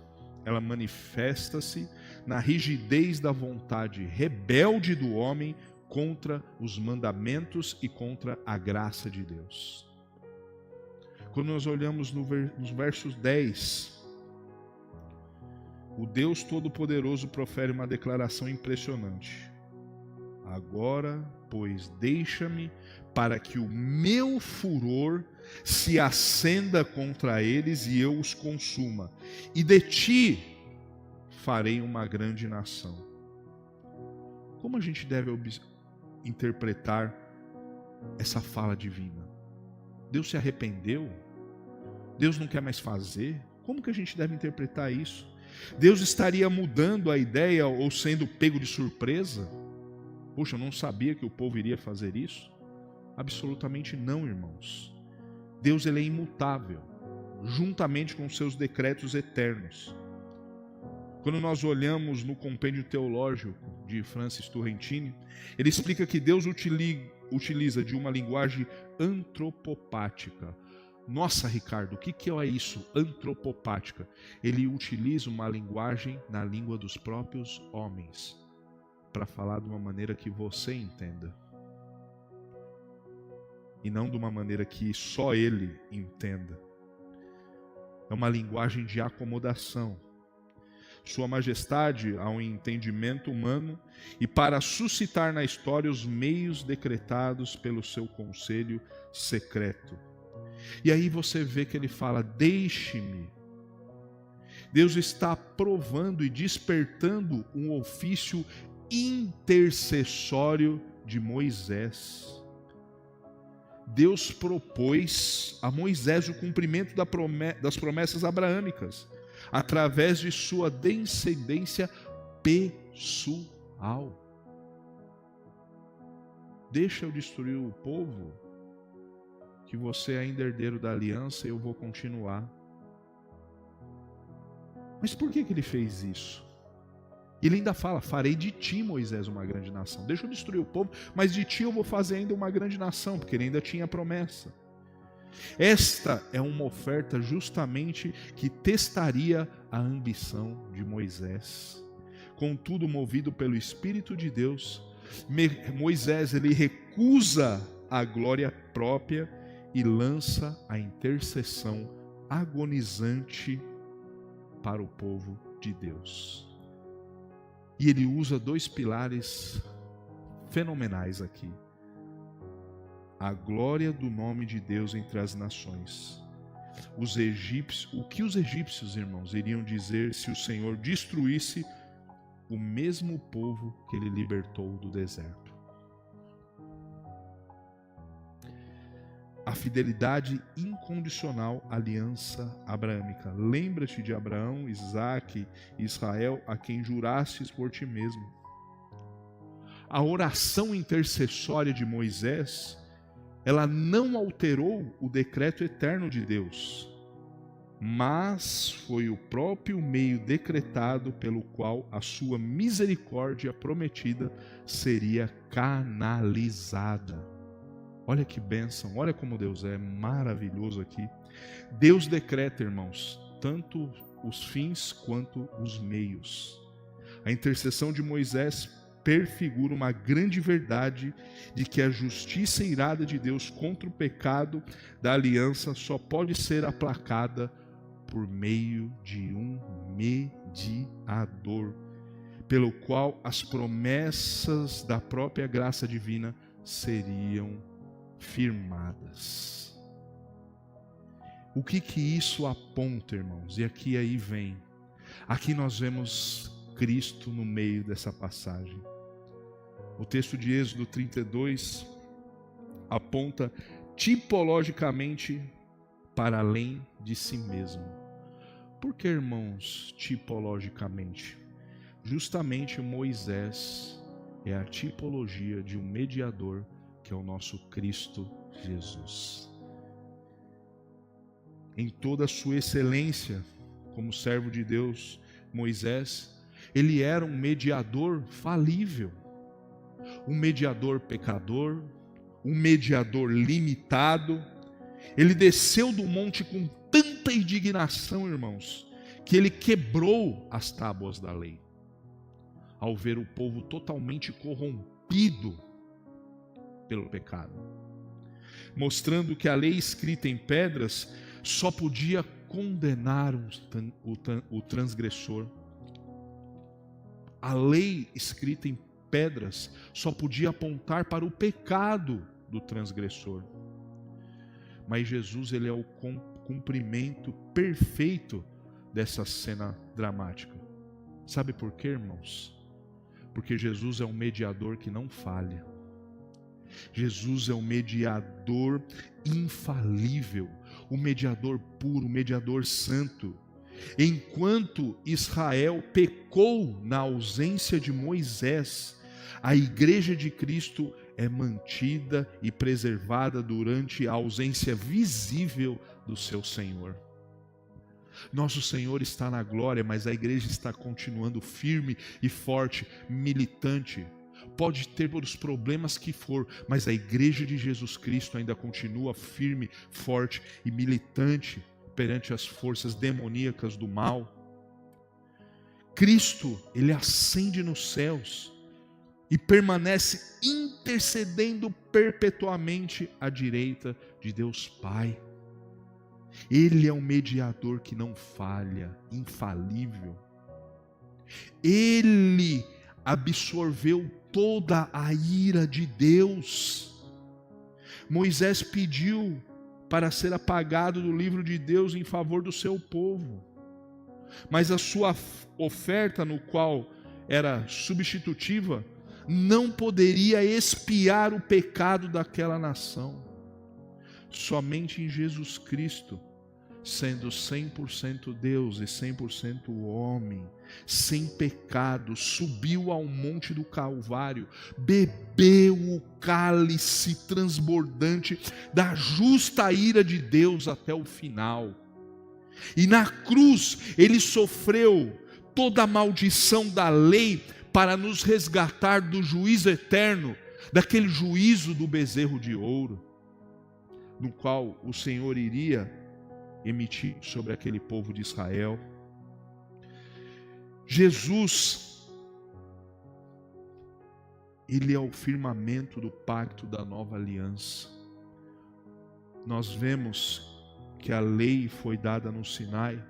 ela manifesta-se na rigidez da vontade rebelde do homem contra os mandamentos e contra a graça de Deus. Quando nós olhamos nos versos 10, o Deus Todo-Poderoso profere uma declaração impressionante. Agora, pois, deixa-me para que o meu furor se acenda contra eles e eu os consuma. E de ti farei uma grande nação. Como a gente deve interpretar essa fala divina? Deus se arrependeu? Deus não quer mais fazer? Como que a gente deve interpretar isso? Deus estaria mudando a ideia ou sendo pego de surpresa? Poxa, eu não sabia que o povo iria fazer isso? Absolutamente não, irmãos. Deus, ele é imutável, juntamente com seus decretos eternos. Quando nós olhamos no compêndio teológico de Francis Turrentini, ele explica que Deus utiliza de uma linguagem antropopática. Nossa, Ricardo, o que é isso? Antropopática. Ele utiliza uma linguagem na língua dos próprios homens, para falar de uma maneira que você entenda. E não de uma maneira que só ele entenda. É uma linguagem de acomodação. Sua majestade ao entendimento humano e para suscitar na história os meios decretados pelo seu conselho secreto. E aí você vê que ele fala, deixe-me. Deus está provando e despertando um ofício intercessório de Moisés. Deus propôs a Moisés o cumprimento das promessas abraâmicas, através de sua descendência pessoal. Deixa eu destruir o povo, que você é ainda herdeiro da aliança e eu vou continuar. Mas por que ele fez isso? Ele ainda fala, farei de ti, Moisés, uma grande nação. Deixa eu destruir o povo, mas de ti eu vou fazer ainda uma grande nação, porque ele ainda tinha promessa. Esta é uma oferta justamente que testaria a ambição de Moisés. Contudo, movido pelo Espírito de Deus, Moisés ele recusa a glória própria e lança a intercessão agonizante para o povo de Deus. E ele usa dois pilares fenomenais aqui. A glória do nome de Deus entre as nações. Os egípcios, o que os egípcios, irmãos, iriam dizer se o Senhor destruísse o mesmo povo que ele libertou do deserto? A fidelidade incondicional à aliança abraâmica. Lembra-te de Abraão, Isaque e Israel, a quem jurastes por ti mesmo. a oração intercessória de Moisés, ela não alterou o decreto eterno de Deus, mas foi o próprio meio decretado pelo qual a sua misericórdia prometida seria canalizada. Olha que bênção, olha como Deus é maravilhoso aqui. Deus decreta, irmãos, tanto os fins quanto os meios. A intercessão de Moisés perfigura uma grande verdade de que a justiça irada de Deus contra o pecado da aliança só pode ser aplacada por meio de um mediador, pelo qual as promessas da própria graça divina seriam firmadas. O que isso aponta, irmãos? E aqui vem. Aqui nós vemos Cristo no meio dessa passagem. O texto de Êxodo 32 aponta tipologicamente para além de si mesmo. Por que, irmãos, tipologicamente? Justamente Moisés é a tipologia de um mediador, que é o nosso Cristo Jesus. Em toda a sua excelência, como servo de Deus, Moisés, ele era um mediador falível, um mediador pecador, um mediador limitado. Ele desceu do monte com tanta indignação, irmãos, que ele quebrou as tábuas da lei, ao ver o povo totalmente corrompido pelo pecado, mostrando que a lei escrita em pedras só podia condenar o transgressor. A lei escrita em pedras só podia apontar para o pecado do transgressor. Mas Jesus, ele é o cumprimento perfeito dessa cena dramática. Sabe por quê, irmãos? Porque Jesus é um mediador que não falha. Jesus é um mediador infalível, um mediador puro, um mediador santo. Enquanto Israel pecou na ausência de Moisés, a igreja de Cristo é mantida e preservada durante a ausência visível do seu Senhor. Nosso Senhor está na glória, mas a igreja está continuando firme e forte, militante. Pode ter os problemas que for, mas a igreja de Jesus Cristo ainda continua firme, forte e militante perante as forças demoníacas do mal. Cristo, ele ascende nos céus e permanece intercedendo perpetuamente à direita de Deus Pai. Ele é um mediador que não falha, infalível. Ele absorveu toda a ira de Deus. Moisés pediu para ser apagado do livro de Deus em favor do seu povo, mas a sua oferta, no qual era substitutiva, não poderia expiar o pecado daquela nação. Somente em Jesus Cristo, sendo 100% Deus e 100% homem, sem pecado, subiu ao monte do Calvário, bebeu o cálice transbordante da justa ira de Deus até o final. E na cruz ele sofreu toda a maldição da lei para nos resgatar do juízo eterno, daquele juízo do bezerro de ouro, no qual o Senhor iria emitir sobre aquele povo de Israel. Jesus, ele é o firmamento do pacto da nova aliança. Nós vemos que a lei foi dada no Sinai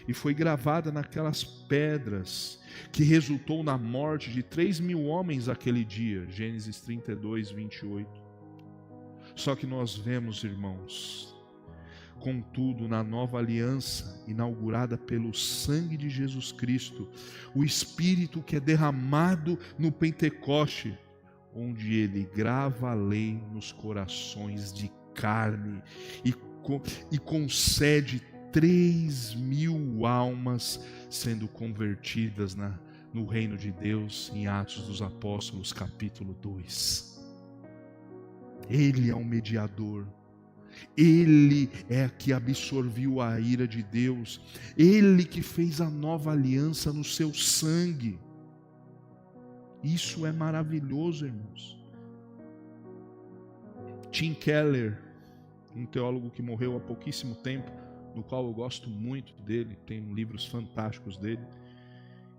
e foi gravada naquelas pedras, que resultou na morte de 3.000 homens aquele dia, Gênesis 32, 28. Só que nós vemos, irmãos, contudo, na nova aliança, inaugurada pelo sangue de Jesus Cristo, o Espírito que é derramado no Pentecoste, onde ele grava a lei nos corações de carne e concede 3.000 almas sendo convertidas no reino de Deus em Atos dos Apóstolos, capítulo 2. Ele é um mediador. Ele é que absorveu a ira de Deus. Ele que fez a nova aliança no seu sangue. Isso é maravilhoso, irmãos. Tim Keller, um teólogo que morreu há pouquíssimo tempo, do qual eu gosto muito dele, tem livros fantásticos dele.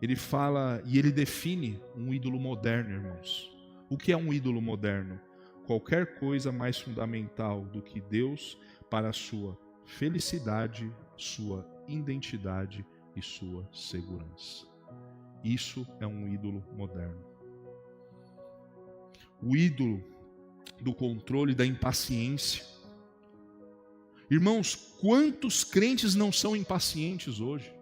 Ele fala e ele define um ídolo moderno, irmãos. O que é um ídolo moderno? Qualquer coisa mais fundamental do que Deus para a sua felicidade, sua identidade e sua segurança. Isso é um ídolo moderno. O ídolo do controle, da impaciência. Irmãos, quantos crentes não são impacientes hoje?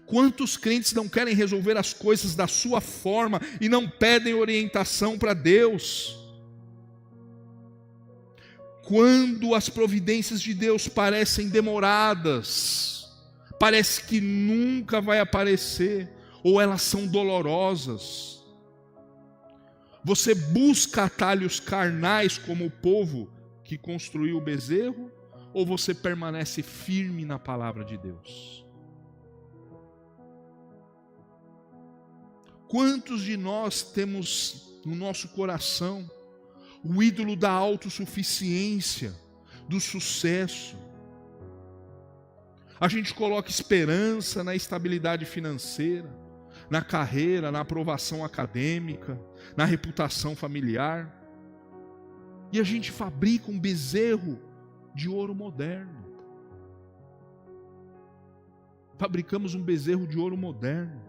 Quantos crentes não querem resolver as coisas da sua forma e não pedem orientação para Deus? Quando as providências de Deus parecem demoradas, parece que nunca vai aparecer, ou elas são dolorosas. Você busca atalhos carnais como o povo que construiu o bezerro, ou você permanece firme na palavra de Deus? Quantos de nós temos no nosso coração o ídolo da autossuficiência, do sucesso? A gente coloca esperança na estabilidade financeira, na carreira, na aprovação acadêmica, na reputação familiar. E a gente fabrica um bezerro de ouro moderno. Fabricamos um bezerro de ouro moderno.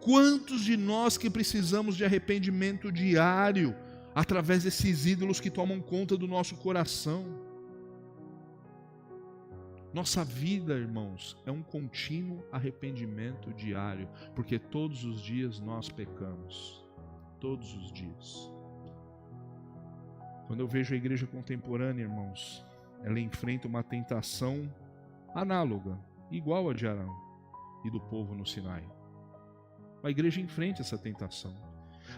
Quantos de nós que precisamos de arrependimento diário através desses ídolos que tomam conta do nosso coração? Nossa vida, irmãos, é um contínuo arrependimento diário, porque todos os dias nós pecamos. Todos os dias. Quando eu vejo a igreja contemporânea, irmãos, ela enfrenta uma tentação análoga, igual a de Arão e do povo no Sinai. A igreja enfrenta essa tentação.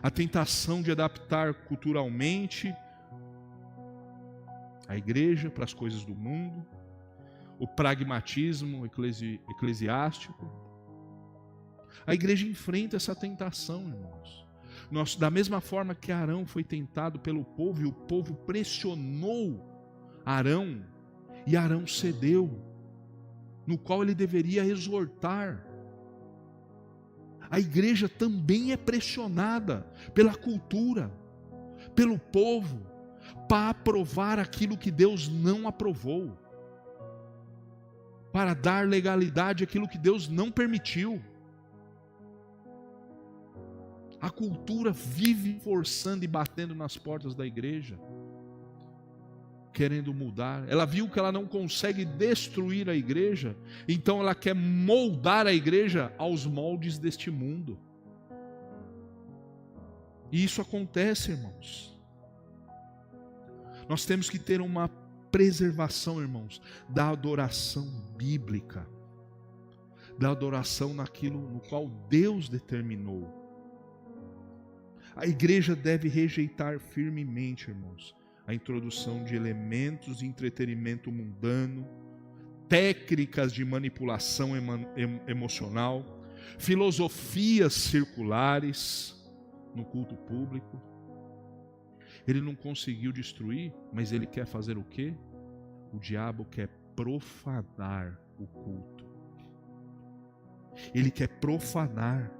A tentação de adaptar culturalmente a igreja para as coisas do mundo, o pragmatismo eclesiástico. A igreja enfrenta essa tentação, irmãos. Da mesma forma que Arão foi tentado pelo povo, e o povo pressionou Arão, e Arão cedeu, no qual ele deveria exortar. A igreja também é pressionada pela cultura, pelo povo, para aprovar aquilo que Deus não aprovou, para dar legalidade àquilo que Deus não permitiu. A cultura vive forçando e batendo nas portas da igreja, querendo mudar. Ela viu que ela não consegue destruir a igreja, então ela quer moldar a igreja aos moldes deste mundo. E isso acontece, irmãos. Nós temos que ter uma preservação, irmãos, da adoração bíblica, da adoração naquilo no qual Deus determinou. A igreja deve rejeitar firmemente, irmãos, a introdução de elementos de entretenimento mundano, técnicas de manipulação emocional, filosofias circulares no culto público. Ele não conseguiu destruir, mas ele quer fazer o quê? O diabo quer profanar o culto. Ele quer profanar.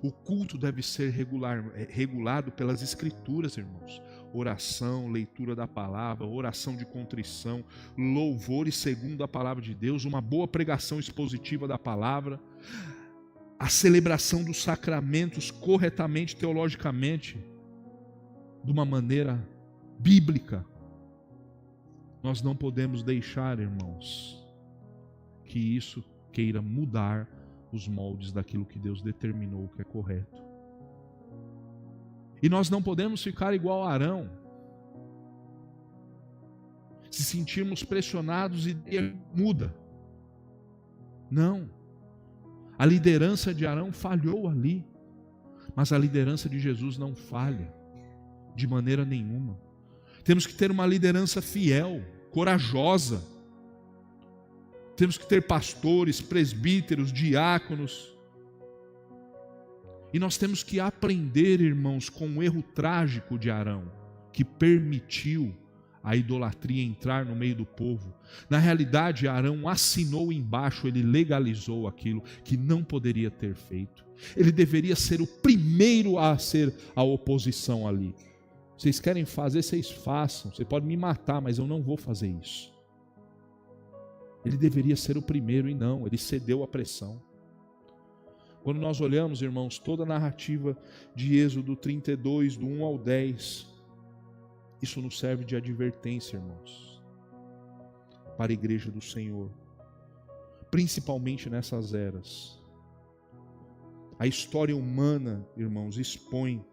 O culto deve ser regulado pelas escrituras, irmãos. Oração, leitura da palavra, oração de contrição, louvores segundo a palavra de Deus, uma boa pregação expositiva da palavra, a celebração dos sacramentos corretamente, teologicamente, de uma maneira bíblica. Nós não podemos deixar, irmãos, que isso queira mudar os moldes daquilo que Deus determinou que é correto. E nós não podemos ficar igual a Arão, se sentirmos pressionados e muda. Não. A liderança de Arão falhou ali, mas a liderança de Jesus não falha de maneira nenhuma. Temos que ter uma liderança fiel, corajosa. Temos que ter pastores, presbíteros, diáconos. E nós temos que aprender, irmãos, com o erro trágico de Arão, que permitiu a idolatria entrar no meio do povo. Na realidade, Arão assinou embaixo, ele legalizou aquilo que não poderia ter feito. Ele deveria ser o primeiro a ser a oposição ali. Vocês querem fazer, vocês façam. Você pode me matar, mas eu não vou fazer isso. Ele deveria ser o primeiro e não, ele cedeu à pressão. Quando nós olhamos, irmãos, toda a narrativa de Êxodo 32, do 1 ao 10, isso nos serve de advertência, irmãos, para a igreja do Senhor, principalmente nessas eras. A história humana, irmãos, expõe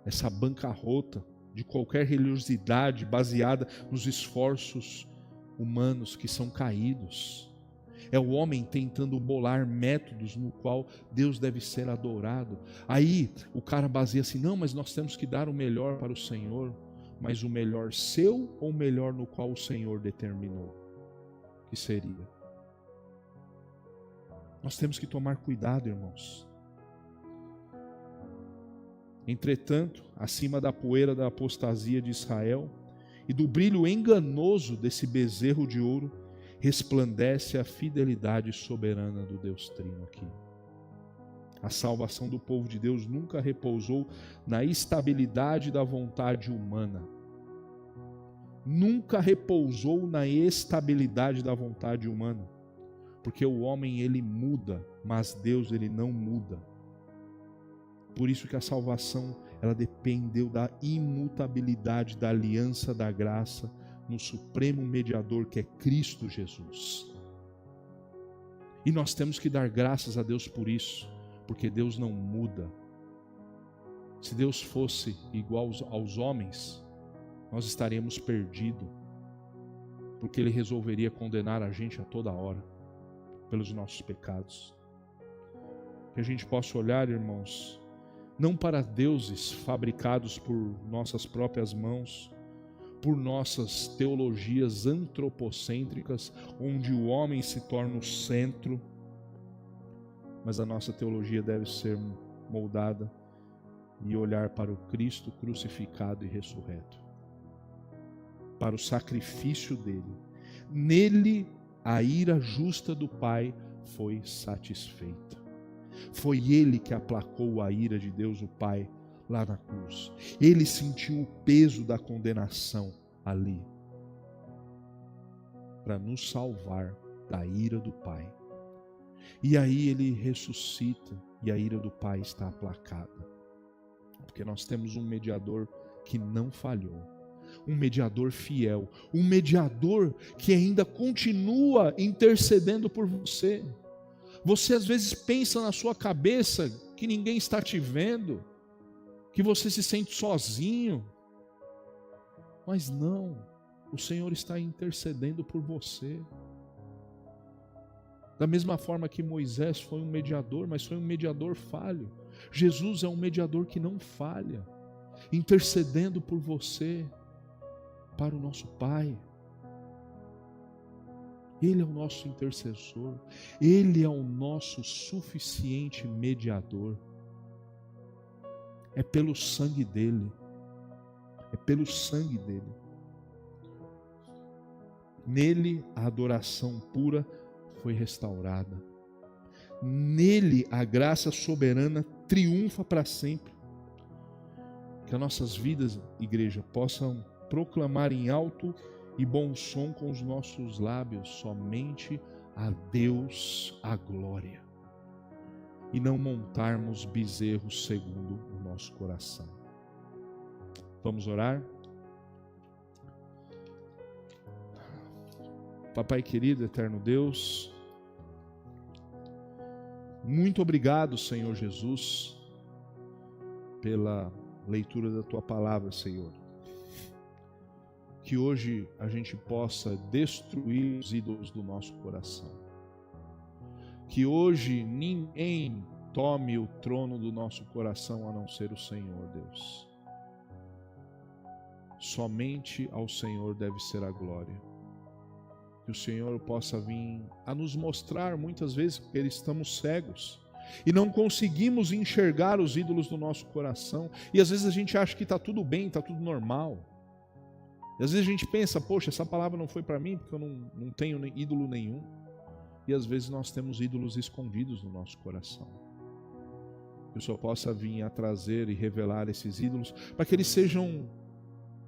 essa bancarrota de qualquer religiosidade baseada nos esforços humanos que são caídos. É o homem tentando bolar métodos no qual Deus deve ser adorado. Aí o cara baseia assim, não, mas nós temos que dar o melhor para o Senhor. Mas o melhor seu ou o melhor no qual o Senhor determinou que seria? Nós temos que tomar cuidado, irmãos. Entretanto, acima da poeira da apostasia de Israel e do brilho enganoso desse bezerro de ouro, resplandece a fidelidade soberana do Deus Trino aqui. A salvação do povo de Deus nunca repousou na estabilidade da vontade humana. Nunca repousou na estabilidade da vontade humana. Porque o homem, ele muda, mas Deus, ele não muda. Por isso que a salvação, ela dependeu da imutabilidade da aliança da graça no supremo mediador que é Cristo Jesus. E nós temos que dar graças a Deus por isso, porque Deus não muda. Se Deus fosse igual aos homens, nós estaríamos perdidos, porque Ele resolveria condenar a gente a toda hora, pelos nossos pecados. Que a gente possa olhar, irmãos, não para deuses fabricados por nossas próprias mãos, por nossas teologias antropocêntricas, onde o homem se torna o centro, mas a nossa teologia deve ser moldada e olhar para o Cristo crucificado e ressurreto, para o sacrifício dele. Nele a ira justa do Pai foi satisfeita. Foi ele que aplacou a ira de Deus, o Pai, lá na cruz. Ele sentiu o peso da condenação ali, para nos salvar da ira do Pai. E aí ele ressuscita e a ira do Pai está aplacada. Porque nós temos um mediador que não falhou, um mediador fiel, um mediador que ainda continua intercedendo por você. Você às vezes pensa na sua cabeça que ninguém está te vendo, que você se sente sozinho, mas não, o Senhor está intercedendo por você. Da mesma forma que Moisés foi um mediador, mas foi um mediador falho, Jesus é um mediador que não falha, intercedendo por você, para o nosso Pai. Ele é o nosso intercessor, Ele é o nosso suficiente mediador. É pelo sangue dele, é pelo sangue dele. Nele a adoração pura foi restaurada. Nele a graça soberana triunfa para sempre. Que as nossas vidas, igreja, possam proclamar em alto e bom som com os nossos lábios somente a Deus a glória, e não montarmos bezerros segundo o nosso coração. Vamos orar? Papai querido, eterno Deus, muito obrigado, Senhor Jesus, pela leitura da Tua palavra, Senhor. Que hoje a gente possa destruir os ídolos do nosso coração. Que hoje ninguém tome o trono do nosso coração a não ser o Senhor, Deus. Somente ao Senhor deve ser a glória. Que o Senhor possa vir a nos mostrar, muitas vezes, porque estamos cegos e não conseguimos enxergar os ídolos do nosso coração. E às vezes a gente acha que está tudo bem, está tudo normal. E às vezes a gente pensa, poxa, essa palavra não foi para mim, porque eu não tenho ídolo nenhum. E às vezes nós temos ídolos escondidos no nosso coração. Que o Senhor possa vir a trazer e revelar esses ídolos, para que eles sejam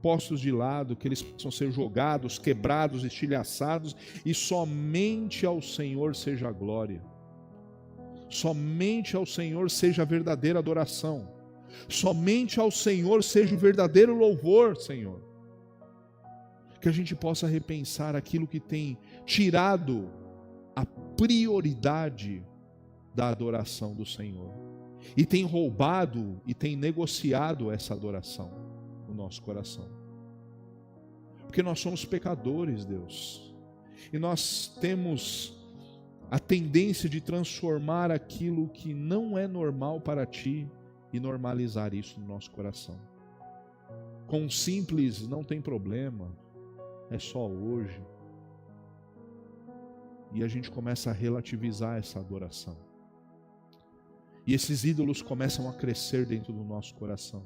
postos de lado, que eles possam ser jogados, quebrados, estilhaçados, e somente ao Senhor seja a glória. Somente ao Senhor seja a verdadeira adoração. Somente ao Senhor seja o verdadeiro louvor, Senhor. Que a gente possa repensar aquilo que tem tirado a prioridade da adoração do Senhor. E tem roubado e tem negociado essa adoração no nosso coração. Porque nós somos pecadores, Deus. E nós temos a tendência de transformar aquilo que não é normal para Ti e normalizar isso no nosso coração. Com um simples, não tem problema, é só hoje. E a gente começa a relativizar essa adoração. E esses ídolos começam a crescer dentro do nosso coração.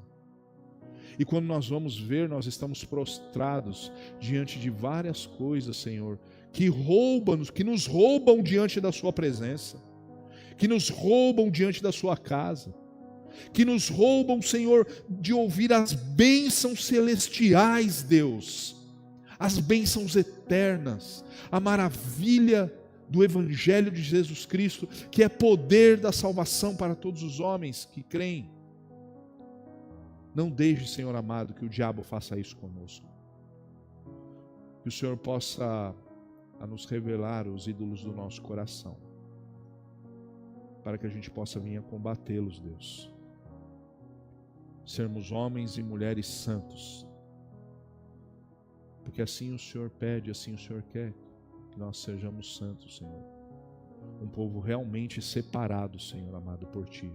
E quando nós vamos ver, nós estamos prostrados diante de várias coisas, Senhor, que nos roubam diante da Sua presença, que nos roubam diante da Sua casa, que nos roubam, Senhor, de ouvir as bênçãos celestiais, Deus, as bênçãos eternas, a maravilha do Evangelho de Jesus Cristo, que é poder da salvação para todos os homens que creem. Não deixe, Senhor amado, que o diabo faça isso conosco. Que o Senhor possa nos revelar os ídolos do nosso coração, para que a gente possa vir a combatê-los, Deus. Sermos homens e mulheres santos, porque assim o Senhor pede, assim o Senhor quer, que nós sejamos santos, Senhor. Um povo realmente separado, Senhor amado, por Ti.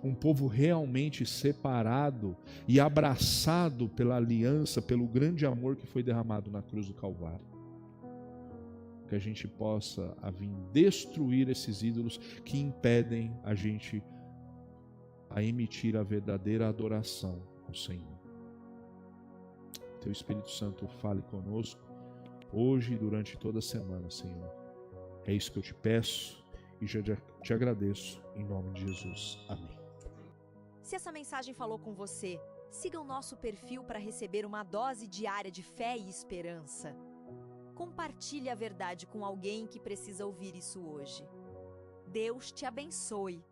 Um povo realmente separado e abraçado pela aliança, pelo grande amor que foi derramado na cruz do Calvário. Que a gente possa vir destruir esses ídolos que impedem a gente a emitir a verdadeira adoração ao Senhor. Teu Espírito Santo fale conosco hoje e durante toda a semana, Senhor. É isso que eu te peço e já te agradeço em nome de Jesus. Amém. Se essa mensagem falou com você, siga o nosso perfil para receber uma dose diária de fé e esperança. Compartilhe a verdade com alguém que precisa ouvir isso hoje. Deus te abençoe.